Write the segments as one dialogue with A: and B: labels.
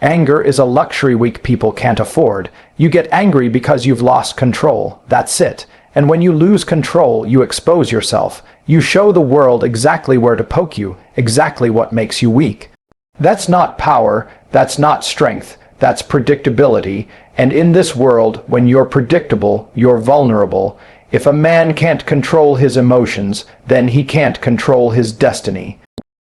A: Anger is a luxury weak people can't afford. You get angry because you've lost control. That's it. And when you lose control, you expose yourself. You show the world exactly where to poke you, exactly what makes you weak. That's not power, that's not strength, that's predictability. And in this world, when you're predictable, you're vulnerable. If a man can't control his emotions, then he can't control his destiny.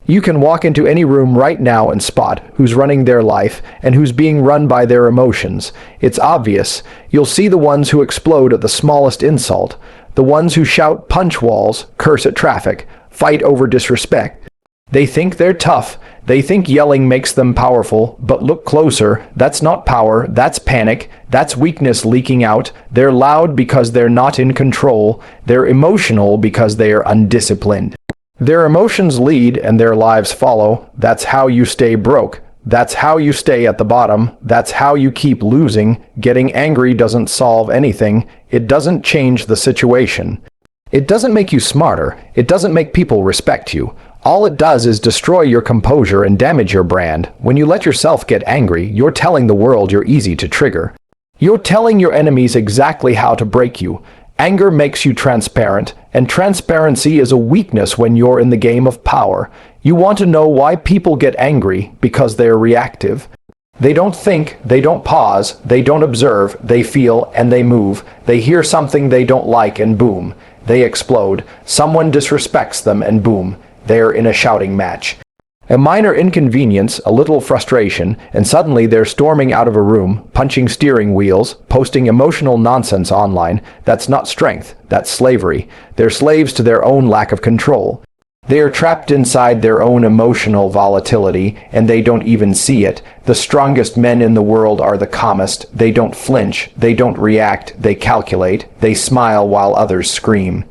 A: You can walk into any room right now and spot who's running their life and who's being run by their emotions. It's obvious. You'll see the ones who explode at the smallest insult, the ones who shout punch walls, curse at traffic, fight over disrespect. They think they're tough. They think yelling makes them powerful, but look closer. That's not power, that's panic, that's weakness leaking out. They're loud because they're not in control. They're emotional because they are undisciplined. Their emotions lead and their lives follow. That's how you stay broke. That's how you stay at the bottom. That's how you keep losing. Getting angry doesn't solve anything. It doesn't change the situation. It doesn't make you smarter. It doesn't make people respect you. All it does is destroy your composure and damage your brand. When you let yourself get angry, you're telling the world you're easy to trigger. You're telling your enemies exactly how to break you. Anger makes you transparent, and transparency is a weakness when you're in the game of power. You want to know why people get angry because they're reactive. They don't think, they don't pause, they don't observe, they feel, and they move. They hear something they don't like and boom, they explode. Someone disrespects them and boom, they're in a shouting match. A minor inconvenience, a little frustration, and suddenly they're storming out of a room, punching steering wheels, posting emotional nonsense online. That's not strength, that's slavery. They're slaves to their own lack of control. They are trapped inside their own emotional volatility, and they don't even see it. The strongest men in the world are the calmest. They don't flinch, they don't react, they calculate, they smile while others scream.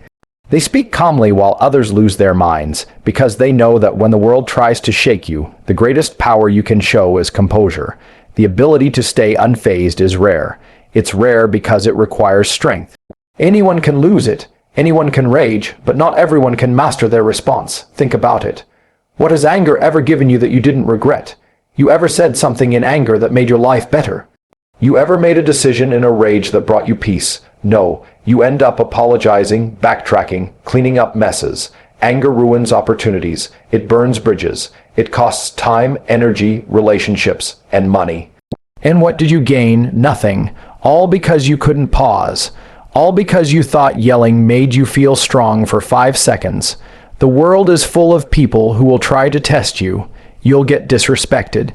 A: They speak calmly while others lose their minds, because they know that when the world tries to shake you, the greatest power you can show is composure. The ability to stay unfazed is rare. It's rare because it requires strength. Anyone can lose it. Anyone can rage, but not everyone can master their response. Think about it. What has anger ever given you that you didn't regret? You ever said something in anger that made your life better? You ever made a decision in a rage that brought you peace? No. You end up apologizing, backtracking, cleaning up messes. Anger ruins opportunities. It burns bridges. It costs time, energy, relationships, and money. And what did you gain? Nothing. All because you couldn't pause. All because you thought yelling made you feel strong for 5 seconds. The world is full of people who will try to test you. You'll get disrespected.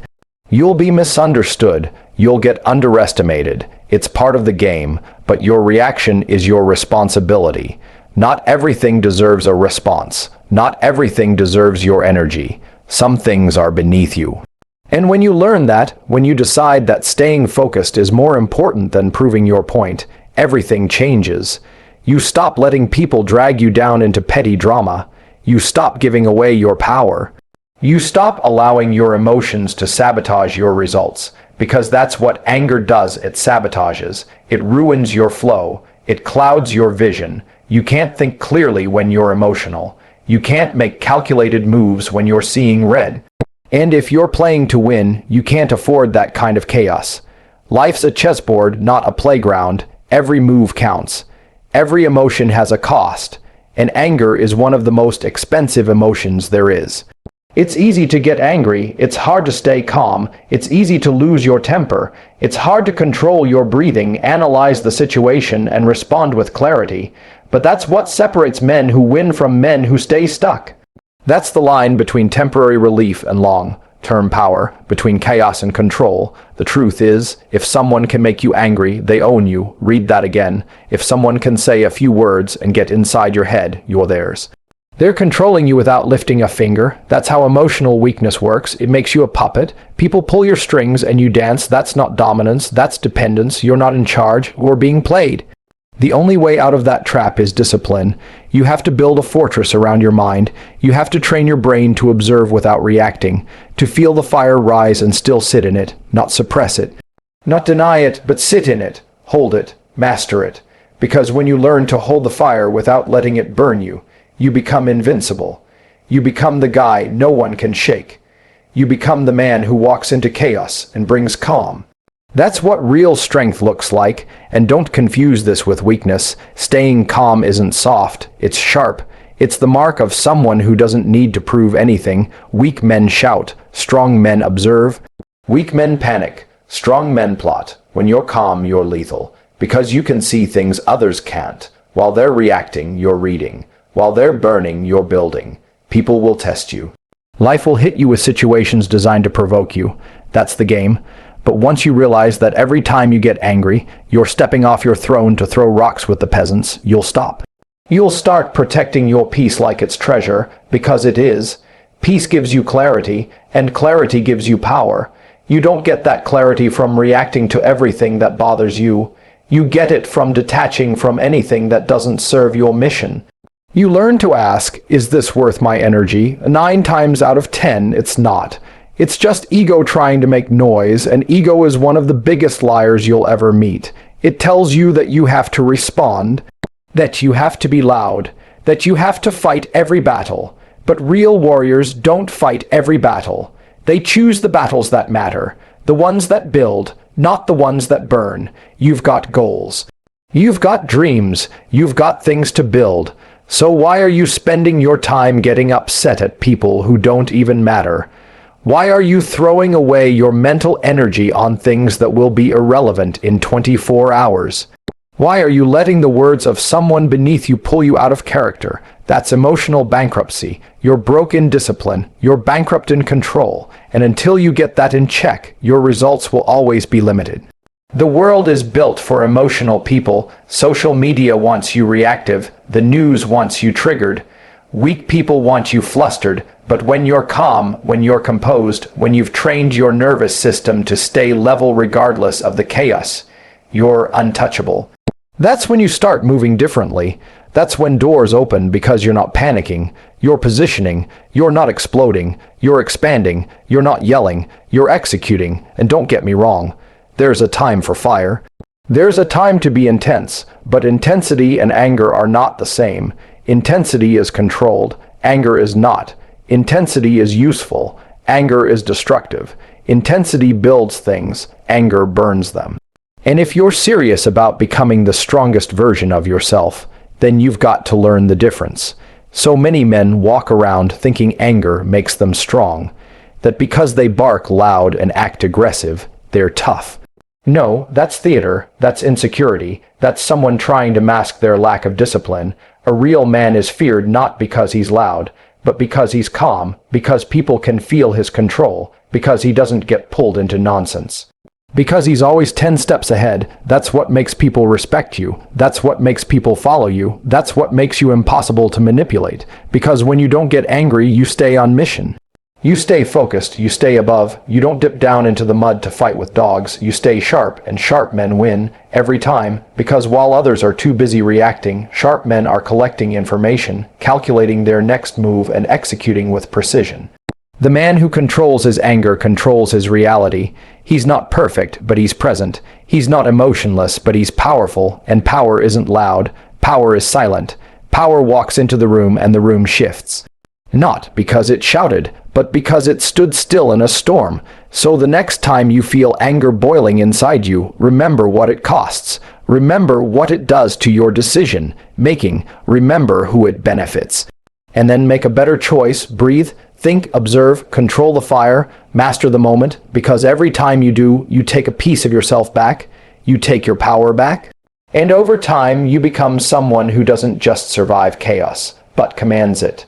A: You'll be misunderstood. You'll get underestimated. It's part of the game, but your reaction is your responsibility. Not everything deserves a response. Not everything deserves your energy. Some things are beneath you. And when you learn that, when you decide that staying focused is more important than proving your point, everything changes. You stop letting people drag you down into petty drama. You stop giving away your power. You stop allowing your emotions to sabotage your results, because that's what anger does. It sabotages. It ruins your flow. It clouds your vision. You can't think clearly when you're emotional. You can't make calculated moves when you're seeing red. And if you're playing to win, you can't afford that kind of chaos. Life's a chessboard, not a playground. Every move counts. Every emotion has a cost, and anger is one of the most expensive emotions there is. It's easy to get angry. It's hard to stay calm. It's easy to lose your temper. It's hard to control your breathing, analyze the situation, and respond with clarity. But that's what separates men who win from men who stay stuck. That's the line between temporary relief and long-term power, between chaos and control. The truth is, if someone can make you angry, they own you. Read that again. If someone can say a few words and get inside your head, you're theirs. They're controlling you without lifting a finger. That's how emotional weakness works. It makes you a puppet. People pull your strings and you dance. That's not dominance. That's dependence. You're not in charge. You're being played. The only way out of that trap is discipline. You have to build a fortress around your mind. You have to train your brain to observe without reacting, to feel the fire rise and still sit in it, not suppress it. Not deny it, but sit in it, hold it, master it. Because when you learn to hold the fire without letting it burn you, you become invincible. You become the guy no one can shake. You become the man who walks into chaos and brings calm. That's what real strength looks like, and don't confuse this with weakness. Staying calm isn't soft, it's sharp. It's the mark of someone who doesn't need to prove anything. Weak men shout, strong men observe. Weak men panic, strong men plot. When you're calm, you're lethal, because you can see things others can't. While they're reacting, you're reading. While they're burning, you're building. People will test you. Life will hit you with situations designed to provoke you. That's the game. But once you realize that every time you get angry, you're stepping off your throne to throw rocks with the peasants, you'll stop. You'll start protecting your peace like it's treasure, because it is. Peace gives you clarity, and clarity gives you power. You don't get that clarity from reacting to everything that bothers you. You get it from detaching from anything that doesn't serve your mission. You learn to ask, is this worth my energy? 9 times out of 10, it's not. It's just ego trying to make noise, and ego is one of the biggest liars you'll ever meet. It tells you that you have to respond, that you have to be loud, that you have to fight every battle. But real warriors don't fight every battle. They choose the battles that matter, the ones that build, not the ones that burn. You've got goals. You've got dreams. You've got things to build. So why are you spending your time getting upset at people who don't even matter? Why are you throwing away your mental energy on things that will be irrelevant in 24 hours? Why are you letting the words of someone beneath you pull you out of character? That's emotional bankruptcy. You're broke in discipline. You're bankrupt in control. And until you get that in check, your results will always be limited. The world is built for emotional people. Social media wants you reactive. The news wants you triggered. Weak people want you flustered. But when you're calm, when you're composed, when you've trained your nervous system to stay level regardless of the chaos, you're untouchable. That's when you start moving differently. That's when doors open because you're not panicking. You're positioning. You're not exploding. You're expanding. You're not yelling. You're executing. And don't get me wrong, there's a time for fire. There's a time to be intense, but intensity and anger are not the same. Intensity is controlled. Anger is not. Intensity is useful. Anger is destructive. Intensity builds things. Anger burns them. And if you're serious about becoming the strongest version of yourself, then you've got to learn the difference. So many men walk around thinking anger makes them strong, that because they bark loud and act aggressive, they're tough. No, that's theater, that's insecurity, that's someone trying to mask their lack of discipline. A real man is feared not because he's loud, but because he's calm, because people can feel his control, because he doesn't get pulled into nonsense. Because he's always 10 steps ahead. That's what makes people respect you. That's what makes people follow you. That's what makes you impossible to manipulate. Because when you don't get angry, you stay on mission. You stay focused, you stay above, you don't dip down into the mud to fight with dogs, you stay sharp, and sharp men win, every time, because while others are too busy reacting, sharp men are collecting information, calculating their next move, and executing with precision. The man who controls his anger controls his reality. He's not perfect, but he's present. He's not emotionless, but he's powerful, and power isn't loud. Power is silent. Power walks into the room and the room shifts. Not because it shouted, but because it stood still in a storm. So the next time you feel anger boiling inside you, remember what it costs. Remember what it does to your decision making. Remember who it benefits. And then make a better choice, breathe, think, observe, control the fire, master the moment, because every time you do, you take a piece of yourself back, you take your power back, and over time you become someone who doesn't just survive chaos, but commands it.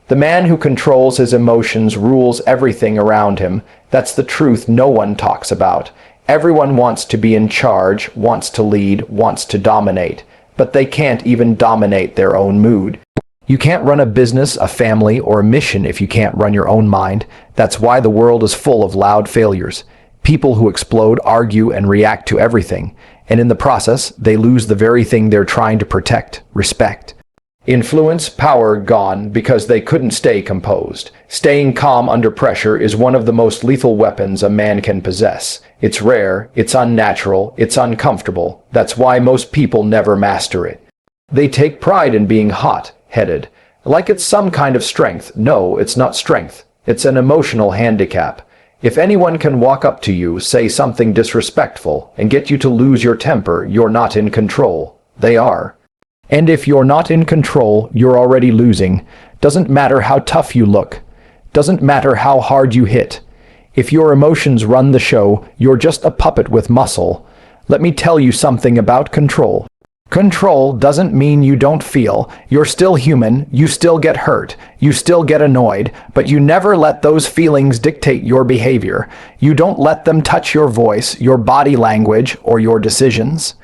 A: The man who controls his emotions rules everything around him. That's the truth no one talks about. Everyone wants to be in charge, wants to lead, wants to dominate, but they can't even dominate their own mood. You can't run a business, a family, or a mission if you can't run your own mind. That's why the world is full of loud failures. People who explode, argue, and react to everything. And in the process, they lose the very thing they're trying to protect, respect. Influence, power gone because they couldn't stay composed. Staying calm under pressure is one of the most lethal weapons a man can possess. It's rare, it's unnatural, it's uncomfortable. That's why most people never master it. They take pride in being hot-headed, like it's some kind of strength. No, it's not strength. It's an emotional handicap. If anyone can walk up to you, say something disrespectful, and get you to lose your temper, you're not in control. They are. And if you're not in control, you're already losing. Doesn't matter how tough you look. Doesn't matter how hard you hit. If your emotions run the show, you're just a puppet with muscle. Let me tell you something about control. Control doesn't mean you don't feel. You're still human, you still get hurt, you still get annoyed, but you never let those feelings dictate your behavior. You don't let them touch your voice, your body language, or your decisions.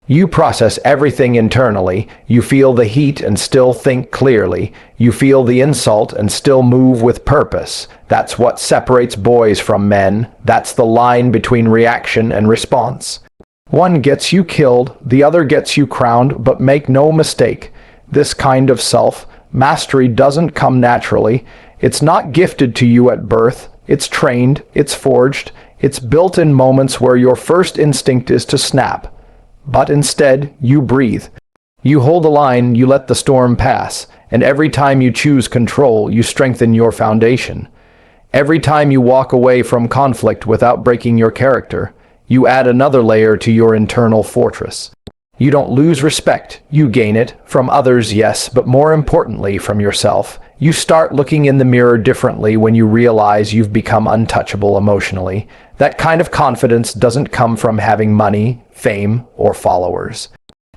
A: You process everything internally. You feel the heat and still think clearly. You feel the insult and still move with purpose. That's what separates boys from men. That's the line between reaction and response. One gets you killed, the other gets you crowned, but make no mistake, this kind of self-mastery doesn't come naturally. It's not gifted to you at birth. It's trained, it's forged, it's built in moments where your first instinct is to snap. But instead, you breathe. You hold the line, you let the storm pass, and every time you choose control, you strengthen your foundation. Every time you walk away from conflict without breaking your character, you add another layer to your internal fortress. You don't lose respect, you gain it, from others, yes, but more importantly, from yourself. You start looking in the mirror differently when you realize you've become untouchable emotionally. That kind of confidence doesn't come from having money, fame, or followers.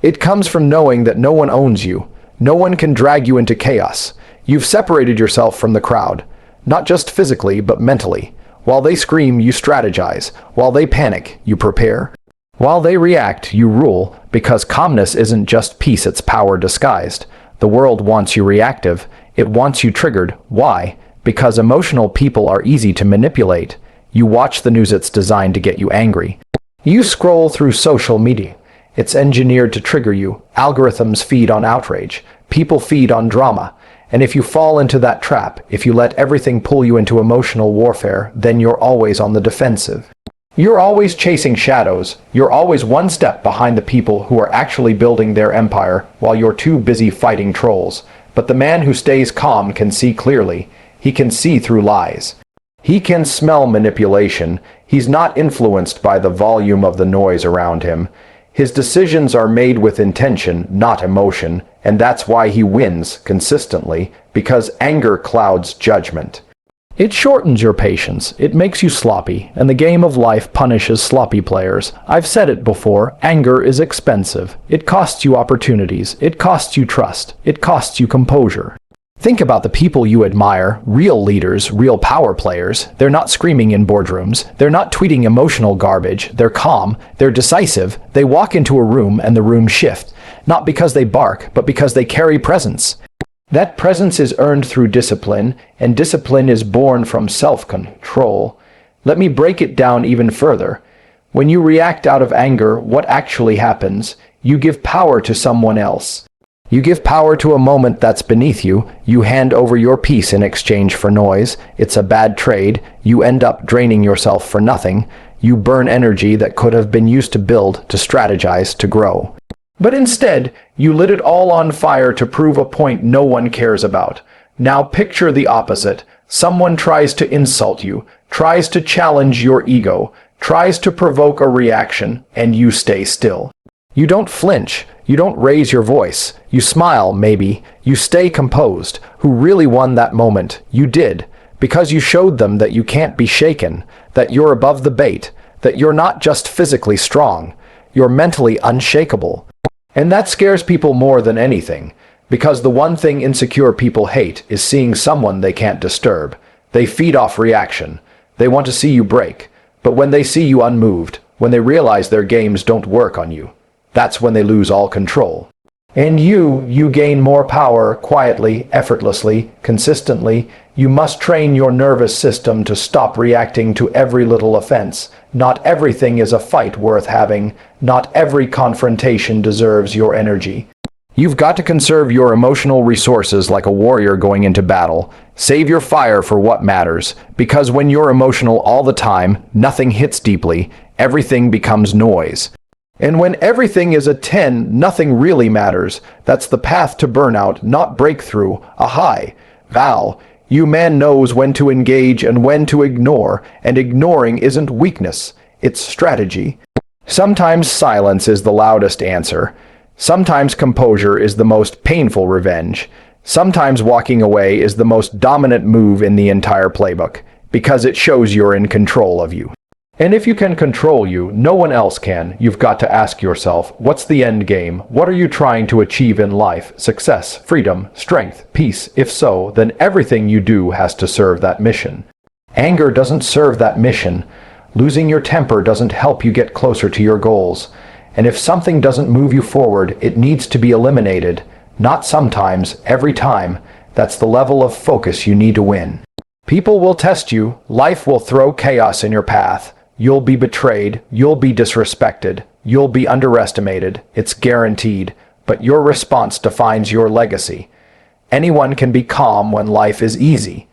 A: It comes from knowing that no one owns you. No one can drag you into chaos. You've separated yourself from the crowd, not just physically, but mentally. While they scream, you strategize. While they panic, you prepare. While they react, you rule, because calmness isn't just peace, it's power disguised. The world wants you reactive. It wants you triggered. Why? Because emotional people are easy to manipulate. You watch the news, it's designed to get you angry. You scroll through social media. It's engineered to trigger you. Algorithms feed on outrage. People feed on drama. And if you fall into that trap, if you let everything pull you into emotional warfare, then you're always on the defensive. You're always chasing shadows. You're always one step behind the people who are actually building their empire while you're too busy fighting trolls. But the man who stays calm can see clearly. He can see through lies. He can smell manipulation. He's not influenced by the volume of the noise around him. His decisions are made with intention, not emotion, and that's why he wins consistently, because anger clouds judgment. It shortens your patience, it makes you sloppy, and the game of life punishes sloppy players. I've said it before, anger is expensive. It costs you opportunities, it costs you trust, it costs you composure. Think about the people you admire, real leaders, real power players. They're not screaming in boardrooms. They're not tweeting emotional garbage. They're calm. They're decisive. They walk into a room and the room shifts. Not because they bark, but because they carry presence. That presence is earned through discipline, and discipline is born from self-control. Let me break it down even further. When you react out of anger, what actually happens? You give power to someone else. You give power to a moment that's beneath you. You hand over your peace in exchange for noise. It's a bad trade. You end up draining yourself for nothing. You burn energy that could have been used to build, to strategize, to grow. But instead, you lit it all on fire to prove a point no one cares about. Now picture the opposite. Someone tries to insult you, tries to challenge your ego, tries to provoke a reaction, and you stay still. You don't flinch. You don't raise your voice. You smile, maybe. You stay composed. Who really won that moment? You did. Because you showed them that you can't be shaken, that you're above the bait, that you're not just physically strong. You're mentally unshakable. And that scares people more than anything, because the one thing insecure people hate is seeing someone they can't disturb. They feed off reaction. They want to see you break. But when they see you unmoved, when they realize their games don't work on you, that's when they lose all control. And you gain more power quietly, effortlessly, consistently. You must train your nervous system to stop reacting to every little offense. Not everything is a fight worth having. Not every confrontation deserves your energy. You've got to conserve your emotional resources like a warrior going into battle. Save your fire for what matters, because when you're emotional all the time, nothing hits deeply. Everything becomes noise. And when everything is a 10, nothing really matters. That's the path to burnout, not breakthrough, a high. Val, You man knows when to engage and when to ignore, and ignoring isn't weakness, it's strategy. Sometimes silence is the loudest answer. Sometimes composure is the most painful revenge. Sometimes walking away is the most dominant move in the entire playbook, because it shows you're in control of you. And if you can control you, no one else can. You've got to ask yourself, what's the end game? What are you trying to achieve in life? Success, freedom, strength, peace? If so, then everything you do has to serve that mission. Anger doesn't serve that mission. Losing your temper doesn't help you get closer to your goals. And if something doesn't move you forward, it needs to be eliminated. Not sometimes, every time. That's the level of focus you need to win. People will test you. Life will throw chaos in your path. You'll be betrayed, you'll be disrespected, you'll be underestimated, it's guaranteed, but your response defines your legacy. Anyone can be calm when life is easy.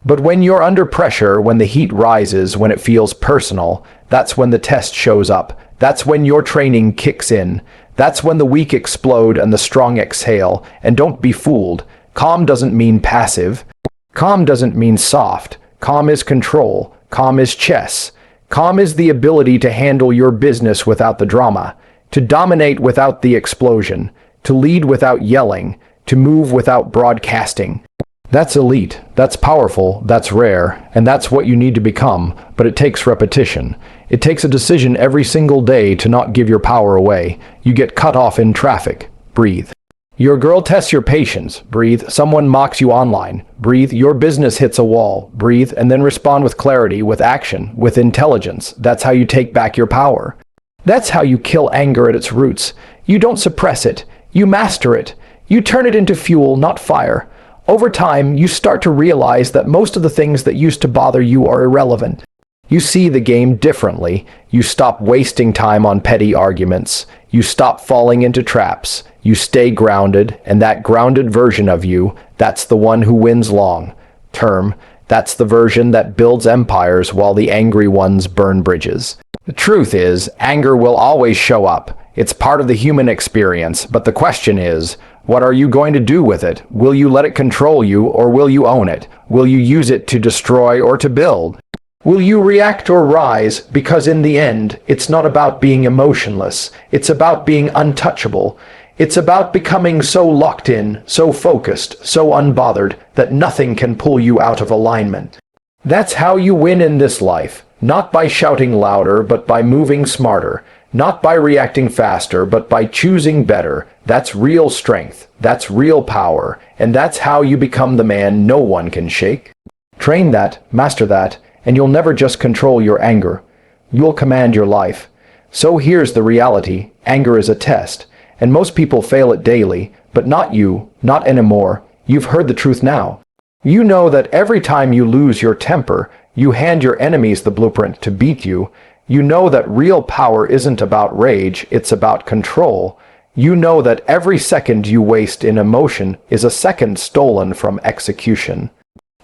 A: But when you're under pressure, when the heat rises, when it feels personal, that's when the test shows up. That's when your training kicks in. That's when the weak explode and the strong exhale. And don't be fooled. Calm doesn't mean passive. Calm doesn't mean soft. Calm is control. Calm is chess. Calm is the ability to handle your business without the drama, to dominate without the explosion, to lead without yelling, to move without broadcasting. That's elite, that's powerful, that's rare, and that's what you need to become, but it takes repetition. It takes a decision every single day to not give your power away. You get cut off in traffic. Breathe. Your girl tests your patience. Breathe. Someone mocks you online. Breathe. Your business hits a wall. Breathe, and then respond with clarity, with action, with intelligence. That's how you take back your power. That's how you kill anger at its roots. You don't suppress it. You master it. You turn it into fuel, not fire. Over time, you start to realize that most of the things that used to bother you are irrelevant. You see the game differently. You stop wasting time on petty arguments. You stop falling into traps. You stay grounded, and that grounded version of you, that's the one who wins long term. That's the version that builds empires while the angry ones burn bridges. The truth is, anger will always show up. It's part of the human experience, but the question is, what are you going to do with it? Will you let it control you, or will you own it? Will you use it to destroy or to build? Will you react or rise? Because in the end, it's not about being emotionless. It's about being untouchable. It's about becoming so locked in, so focused, so unbothered, that nothing can pull you out of alignment. That's how you win in this life. Not by shouting louder, but by moving smarter. Not by reacting faster, but by choosing better. That's real strength. That's real power. And that's how you become the man no one can shake. Train that, master that, and you'll never just control your anger. You'll command your life. So here's the reality. Anger is a test. And most people fail it daily, but not you, not anymore. You've heard the truth now. You know that every time you lose your temper, you hand your enemies the blueprint to beat you. You know that real power isn't about rage, it's about control. You know that every second you waste in emotion is a second stolen from execution.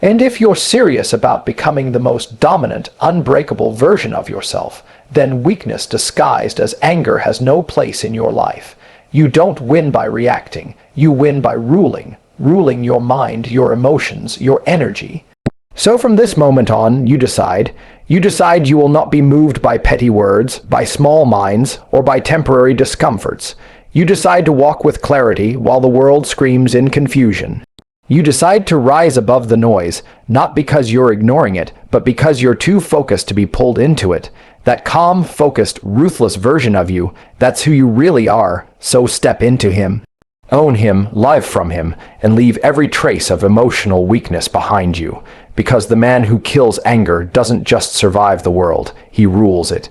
A: And if you're serious about becoming the most dominant, unbreakable version of yourself, then weakness disguised as anger has no place in your life. You don't win by reacting. You win by ruling your mind, your emotions, your energy. So from this moment on, you decide you will not be moved by petty words, by small minds, or by temporary discomforts. You decide to walk with clarity while the world screams in confusion. You decide to rise above the noise, not because you're ignoring it, but because you're too focused to be pulled into it. That calm, focused, ruthless version of you, that's who you really are, so step into him. Own him, live from him, and leave every trace of emotional weakness behind you. Because the man who kills anger doesn't just survive the world, he rules it.